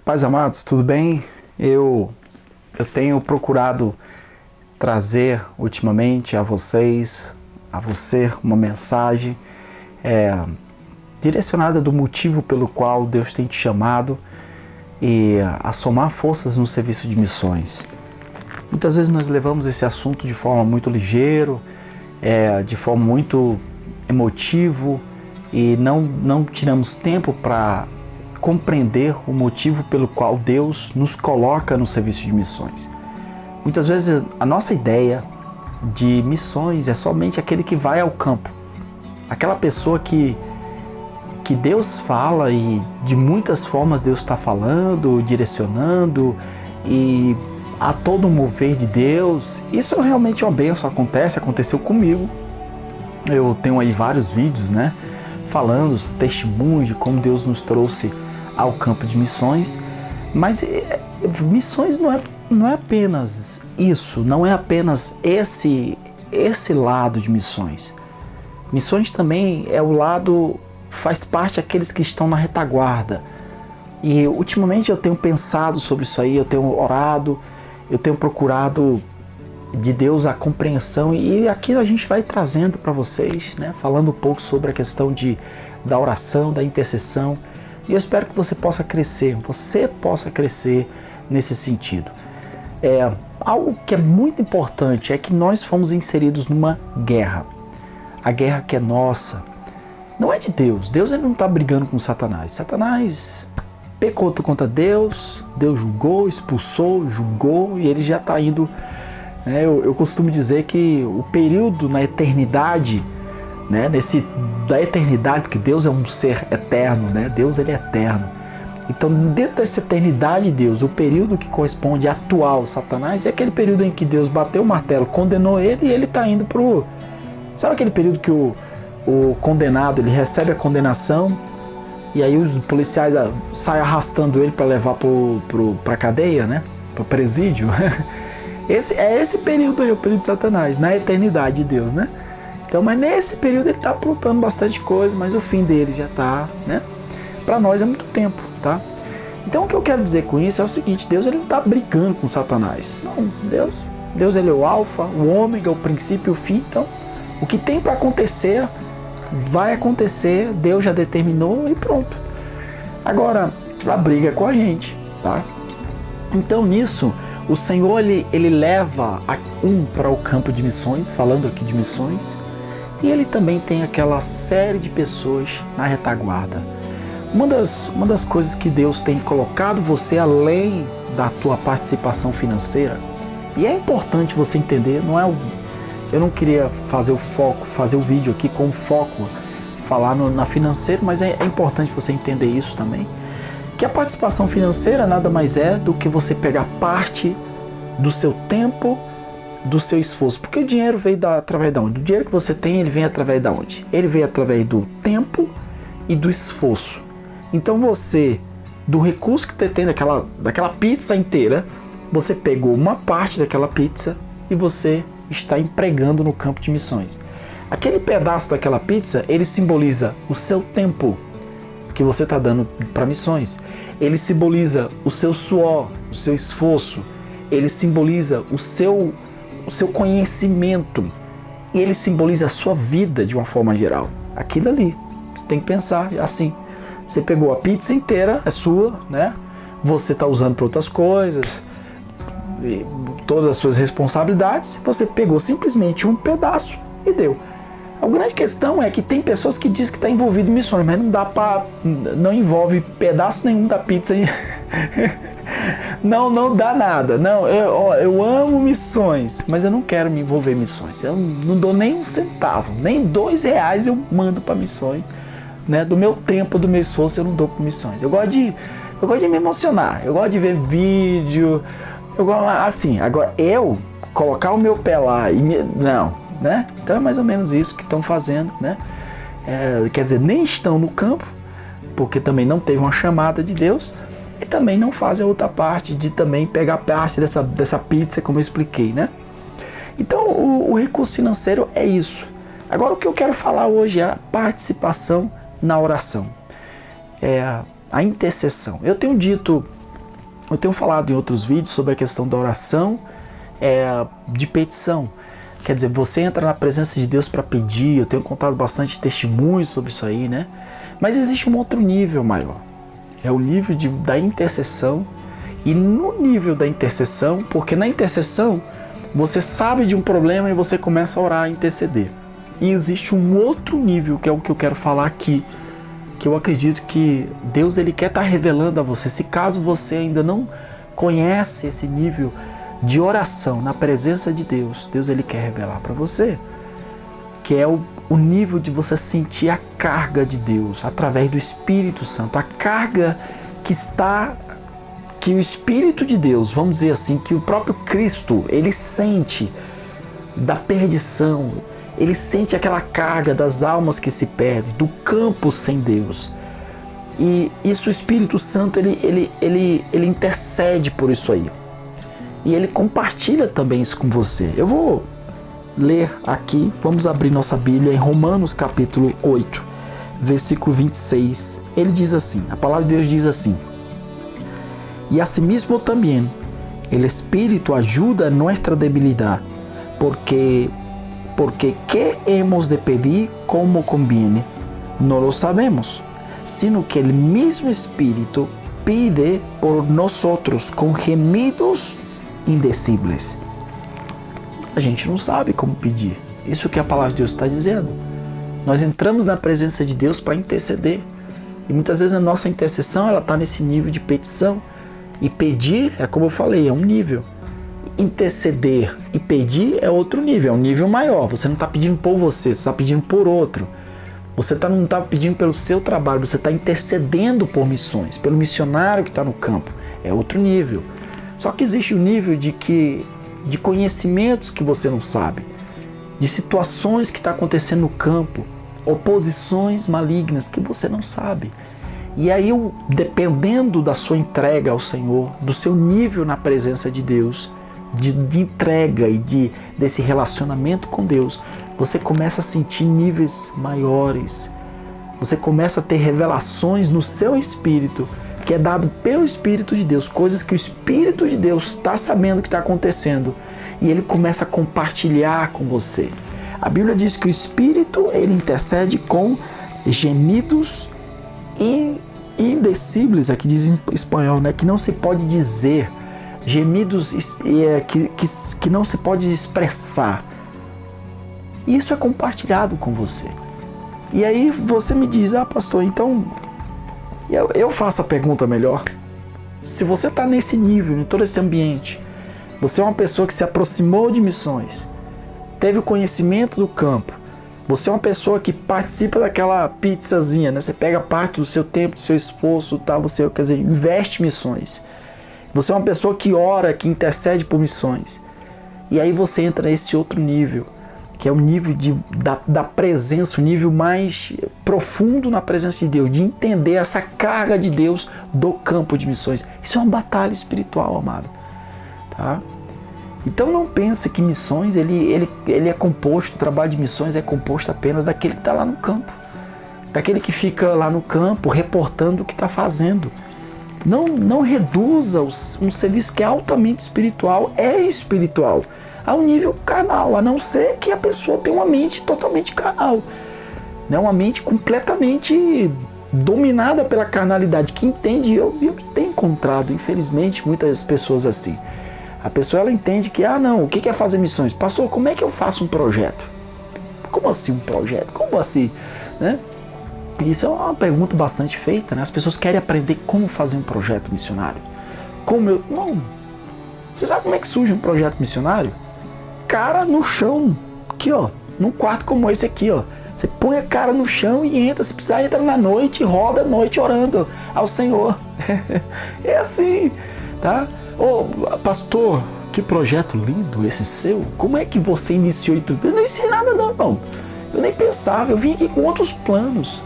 Pais amados, tudo bem? Eu tenho procurado trazer ultimamente a vocês, a você, uma mensagem direcionada do motivo pelo qual Deus tem te chamado e a somar forças no serviço de missões. Muitas vezes nós levamos esse assunto de forma muito ligeira, de forma muito emotiva e não tiramos tempo para compreender o motivo pelo qual Deus nos coloca no serviço de missões. Muitas vezes a nossa ideia de missões é somente aquele que vai ao campo, aquela pessoa que Deus fala e de muitas formas Deus está falando, direcionando e a todo mover de Deus. Isso realmente é uma bênção, aconteceu comigo. Eu tenho aí vários vídeos, falando os testemunhos de como Deus nos trouxe ao campo de missões, mas missões não é apenas isso, não é apenas esse lado de missões. Missões também é o lado, faz parte daqueles que estão na retaguarda. E ultimamente eu tenho pensado sobre isso aí, eu tenho orado, eu tenho procurado de Deus a compreensão, e aqui a gente vai trazendo para vocês, falando um pouco sobre a questão da oração, da intercessão. E eu espero que você possa crescer nesse sentido. Algo que é muito importante é que nós fomos inseridos numa guerra. A guerra que é nossa, não é de Deus. Deus ele não está brigando com Satanás. Satanás pecou contra Deus, Deus julgou, expulsou, julgou e ele já está indo. Eu costumo dizer que o período na eternidade, da eternidade, porque Deus é um ser eterno, Deus ele é eterno. Então, dentro dessa eternidade de Deus, o período que corresponde atual Satanás é aquele período em que Deus bateu o martelo, condenou ele e ele está indo para o... Sabe aquele período que o condenado ele recebe a condenação e aí os policiais saem arrastando ele para levar para a cadeia, para o presídio? Esse período aí, o período de Satanás, na eternidade de Deus, Então, mas nesse período ele está aprontando bastante coisa, mas o fim dele já está, Para nós é muito tempo, tá? Então o que eu quero dizer com isso é o seguinte: Deus ele não está brigando com Satanás. Não, Deus ele é o alfa, o ômega, o princípio e o fim. Então, o que tem para acontecer, vai acontecer, Deus já determinou e pronto. Agora, a briga é com a gente, tá? Então nisso, o Senhor ele leva para o campo de missões, falando aqui de missões, e ele também tem aquela série de pessoas na retaguarda. Uma das coisas que Deus tem colocado você além da tua participação financeira, e é importante você entender, eu não queria fazer o vídeo aqui com foco, falar na financeira, mas é importante você entender isso também, que a participação financeira nada mais é do que você pegar parte do seu tempo, do seu esforço. Porque o dinheiro veio através de onde? O dinheiro que você tem, ele vem através de onde? Ele vem através do tempo e do esforço. Então você, do recurso que você tem daquela pizza inteira, você pegou uma parte daquela pizza e você está empregando no campo de missões. Aquele pedaço daquela pizza, ele simboliza o seu tempo que você está dando para missões. Ele simboliza o seu suor, o seu esforço. Ele simboliza o seu conhecimento. E ele simboliza a sua vida de uma forma geral. Aquilo ali, você tem que pensar assim. Você pegou a pizza inteira, é sua, Você está usando para outras coisas, todas as suas responsabilidades. Você pegou simplesmente um pedaço e deu. A grande questão é que tem pessoas que dizem que está envolvido em missões, mas não envolve pedaço nenhum da pizza. Não dá nada. Não, eu amo missões, mas eu não quero me envolver em missões. Eu não dou nem um centavo, nem R$2 eu mando para missões. Do meu tempo, do meu esforço, eu não dou para missões. Eu gosto de me emocionar, eu gosto de ver vídeo, eu gosto assim. Agora eu colocar o meu pé lá e não. Então é mais ou menos isso que estão fazendo, quer dizer, nem estão no campo, porque também não teve uma chamada de Deus, e também não fazem a outra parte de também pegar parte dessa pizza, como eu expliquei, Então o recurso financeiro é isso. Agora o que eu quero falar hoje é a participação na oração, a intercessão. Eu tenho dito Eu tenho falado em outros vídeos sobre a questão da oração de petição. Quer dizer, você entra na presença de Deus para pedir. Eu tenho contado bastante testemunhos sobre isso aí, né? Mas existe um outro nível maior. É o nível da intercessão. E no nível da intercessão, porque na intercessão você sabe de um problema e você começa a orar e interceder. E existe um outro nível, que é o que eu quero falar aqui, que eu acredito que Deus ele quer estar revelando a você. Se caso você ainda não conhece esse nível de oração na presença de Deus, Deus ele quer revelar para você, que é o nível de você sentir a carga de Deus através do Espírito Santo, a carga que o Espírito de Deus, vamos dizer assim, que o próprio Cristo, ele sente da perdição, ele sente aquela carga das almas que se perdem, do campo sem Deus. E isso o Espírito Santo, ele intercede por isso aí. E ele compartilha também isso com você. Eu vou ler aqui, vamos abrir nossa Bíblia em Romanos capítulo 8, versículo 26. Ele diz assim, a palavra de Deus diz assim: E asimismo também, el Espíritu ajuda a nuestra debilidad, porque ¿qué hemos de pedir como conviene? No lo sabemos, sino que el mismo Espíritu pide por nosotros con gemidos indecibles. A gente não sabe como pedir. Isso que a palavra de Deus está dizendo. Nós entramos na presença de Deus para interceder. E muitas vezes a nossa intercessão está nesse nível de petição. E pedir, é como eu falei, é um nível. Interceder e pedir é outro nível, é um nível maior. Você não está pedindo por você está pedindo por outro. Você não está pedindo pelo seu trabalho, você está intercedendo por missões, pelo missionário que está no campo. É outro nível. Só que existe um nível de conhecimentos que você não sabe, de situações que estão acontecendo no campo, oposições malignas que você não sabe. E aí, dependendo da sua entrega ao Senhor, do seu nível na presença de Deus, de entrega e desse relacionamento com Deus, você começa a sentir níveis maiores. Você começa a ter revelações no seu espírito, que é dado pelo Espírito de Deus, coisas que o Espírito de Deus está sabendo que está acontecendo, e ele começa a compartilhar com você. A Bíblia diz que o Espírito ele intercede com gemidos indecíveis, aqui diz em espanhol, né, que não se pode dizer, gemidos que não se pode expressar. Isso é compartilhado com você. E aí você me diz, pastor, então eu faço a pergunta melhor. Se você está nesse nível, em todo esse ambiente, você é uma pessoa que se aproximou de missões, teve o conhecimento do campo, você é uma pessoa que participa daquela pizzazinha, né? Você pega parte do seu tempo, do seu esforço, tá? Você, quer dizer, investe em missões. Você é uma pessoa que ora, que intercede por missões. E aí você entra nesse outro nível, que é o nível da presença, o nível mais profundo na presença de Deus, de entender essa carga de Deus do campo de missões. Isso é uma batalha espiritual, amado. Tá? Então não pense que missões, ele é composto, o trabalho de missões é composto apenas daquele que está lá no campo. Daquele que fica lá no campo reportando o que está fazendo. Não reduza um serviço que é altamente espiritual, é espiritual, a um nível carnal, a não ser que a pessoa tenha uma mente totalmente carnal, né? Uma mente completamente dominada pela carnalidade, que entende, eu tenho encontrado, infelizmente, muitas pessoas assim. A pessoa ela entende que, o que é fazer missões? Pastor, como é que eu faço um projeto? Como assim um projeto? Como assim? Né? Isso é uma pergunta bastante feita, né? As pessoas querem aprender como fazer um projeto missionário. Não. Você sabe como é que surge um projeto missionário? Cara no chão, aqui ó, num quarto como esse aqui ó, você põe a cara no chão e entra, se precisar entra na noite, roda a noite orando ao Senhor. É assim, tá? Pastor, que projeto lindo esse seu, como é que você iniciou tudo? Eu não iniciei nada não, irmão. Eu nem pensava, eu vim aqui com outros planos,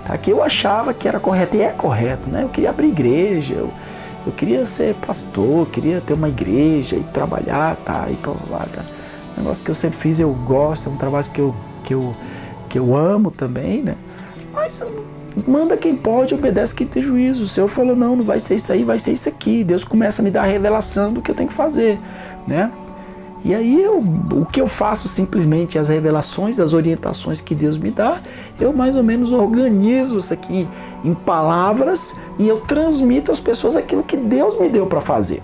tá? Que eu achava que era correto, e é correto, né? Eu queria abrir igreja, eu queria ser pastor, queria ter uma igreja e trabalhar, tá? E lá, tá? Negócio que eu sempre fiz, eu gosto, é um trabalho que eu amo também, né? Mas manda quem pode, obedece quem tem juízo. O Senhor falou, não vai ser isso aí, vai ser isso aqui. Deus começa a me dar a revelação do que eu tenho que fazer, né? E aí o que eu faço simplesmente, as revelações, as orientações que Deus me dá, eu mais ou menos organizo isso aqui em palavras e eu transmito às pessoas aquilo que Deus me deu para fazer.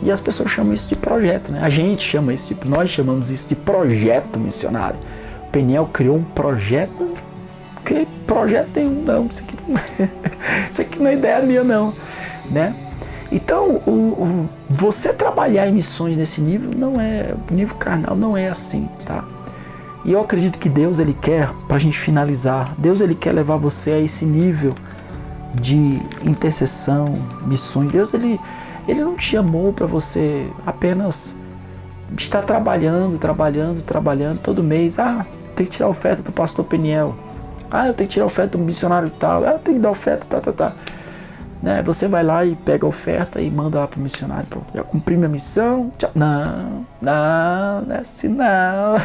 E as pessoas chamam isso de projeto, né? A gente chama isso de, nós chamamos isso de projeto missionário. O Peniel criou um projeto, que projeto nenhum não, isso aqui não é ideia minha não, né? Então, você trabalhar em missões nesse nível não é, nível carnal não é assim, tá? E eu acredito que Deus, Ele quer, pra gente finalizar, Deus, Ele quer levar você a esse nível de intercessão, missões. Deus, Ele não te chamou para você apenas estar trabalhando todo mês. Ah, tem que tirar a oferta do pastor Peniel. Ah, eu tenho que tirar a oferta do missionário tal. Ah, eu tenho que dar oferta, tá. Né? Você vai lá e pega a oferta e manda lá pro missionário. Pô, já cumpri minha missão. Tchau. Não é assim não.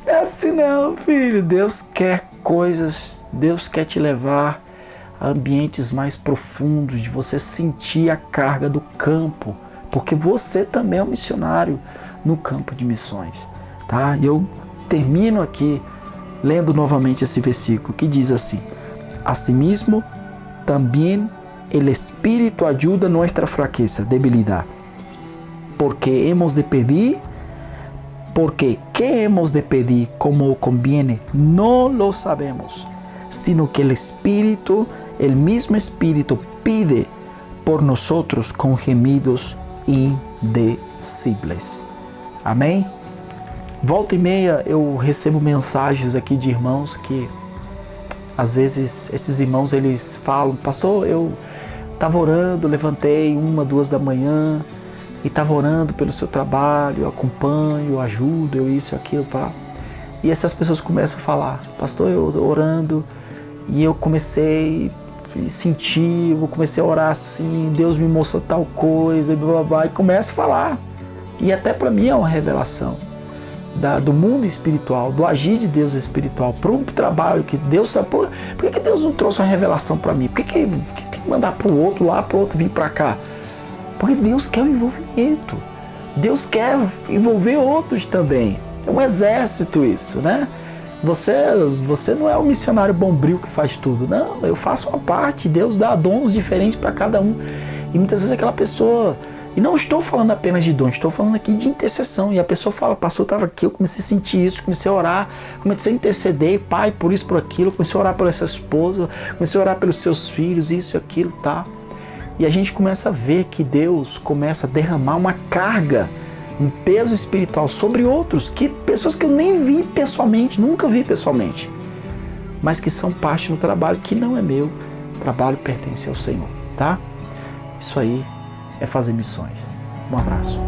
Não é assim não, filho. Deus quer coisas, Deus quer te levar a ambientes mais profundos, de você sentir a carga do campo, porque você também é um missionário no campo de missões, tá? E eu termino aqui lendo novamente esse versículo que diz assim: Asimismo, también el Espíritu ayuda nuestra fraqueza, debilidad, porque ¿qué hemos de pedir como conviene? No lo sabemos, sino que el mismo Espíritu pide por nosotros con gemidos indecibles. Amém? Volta e meia eu recebo mensagens aqui de irmãos que às vezes esses irmãos eles falam: pastor, eu estava orando, levantei 1, 2 da manhã e estava orando pelo seu trabalho, eu acompanho, eu ajudo, eu isso, aquilo, tá? E essas pessoas começam a falar: pastor, eu orando e eu comecei a sentir, eu comecei a orar assim, Deus me mostrou tal coisa, e blá blá blá, e começa a falar. E até para mim é uma revelação do mundo espiritual, do agir de Deus espiritual, para um trabalho que Deus sabe. Por que Deus não trouxe uma revelação para mim? Por que tem que mandar para o outro lá, para o outro vir para cá? Porque Deus quer um envolvimento. Deus quer envolver outros também. É um exército isso, né? Você não é o missionário bombril que faz tudo. Não, eu faço uma parte. Deus dá dons diferentes para cada um. E muitas vezes aquela pessoa... E não estou falando apenas de dons, estou falando aqui de intercessão. E a pessoa fala: pastor, eu estava aqui, eu comecei a sentir isso, comecei a orar, comecei a interceder, pai, por isso, por aquilo, comecei a orar por essa esposa, comecei a orar pelos seus filhos, isso e aquilo, tá? E a gente começa a ver que Deus começa a derramar uma carga, um peso espiritual sobre outros, pessoas que eu nem vi pessoalmente, nunca vi pessoalmente, mas que são parte do trabalho que não é meu, o trabalho pertence ao Senhor, tá? Isso aí é fazer missões. Um abraço.